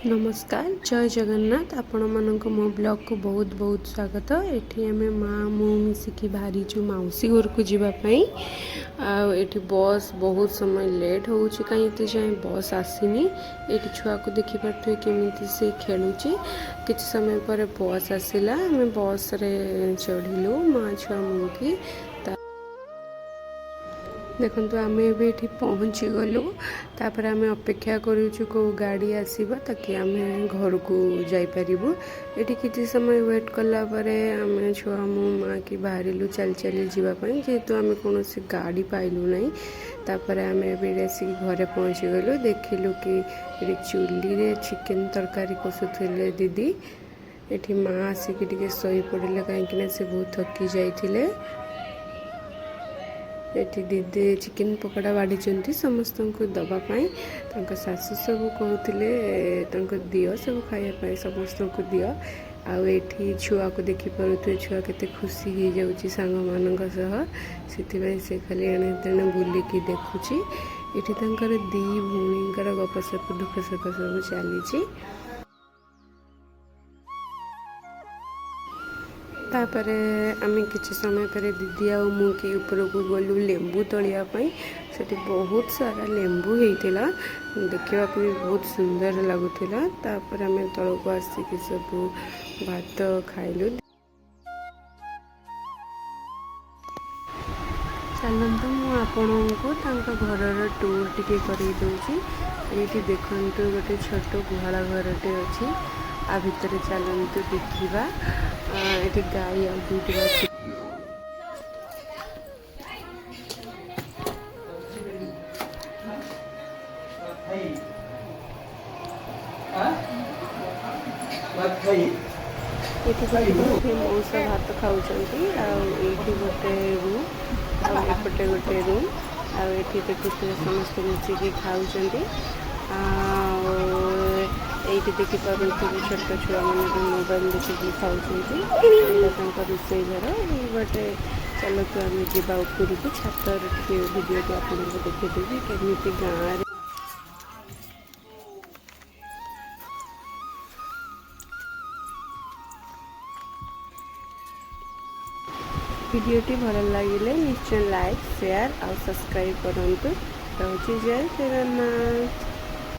नमस्कार जय जगन्नाथ आपण मानक मो ब्लॉग को बहुत बहुत स्वागत। एठी हमें माँ मु मिसिकी बाहरीचु मौसी घर को जीवाई। आठी बस बहुत समय लेट हो कहीं जाए बस आसीनी। ये छुआ को देखिपे केमी से खेलुचे। किसी समय पर बस आसला आम बस रे चढ़लु माँ छुआ मुझे। देखु आम ये पहुँची गलु तापर आम अपेक्षा करुचु को गाड़ी आसब ताकि आम घर को जापर। ये किसी समय वेट कलापर आम छुआ मो माँ की बाहर चली चली जावाई जेहेतु आम कौन गाड़ी पाइलु ना। तापर आम आसिक घरे पहुँची गलु देखिलु कि चूल्ही रे चिकेन तरकारी कसुले दीदी। ये माँ आसिक शई पड़े कहीं से बहुत थकी जाइए। ये दीदी चिकेन पकोड़ा बाड़ी समस्त को दवापाई सासू सब कहते दियो सब खायापी समस्त को दियो। आठी छुआ को देखिपे छुआ के खुशी हो जाऊँगी सांग मान से खाली एणे तेणे बुलिकी देखुची। ये दी भूणीकर गपसप दुखसुख सब चली। तापर आम किसी समय पर दीदी आ मुझे ऊपर को गलु लेंबू तलियापाई। से बहुत सारा लेंबू होता देखा भी बहुत सुंदर लगुला। तापर आम तल को आसिक सब भात खाइलु। चलतु मुझे घर टूर टी कर ये देखु गोटे छोट गुहाल घरटे अच्छी। आ भितर चलतु देखा ये गाई आ दुईटी अच्छी। ये मौसा भात खाऊँ गोटे रूम आउटे गोटे रूम आठी देखुए समस्त मिसिकी खाऊँ। ये देखिपुर छोट छुआ मैंने मोबाइल देखिए खाऊँ रोषे घर बटे। चलतु आम जा ऊपर को छातर भिडियो आपको देखीदेवी केमी गाँव भिडियोटी भल लगे निश्चय लाइक शेयर और सब्सक्राइब करूँ। रोची जय जगन्नाथ।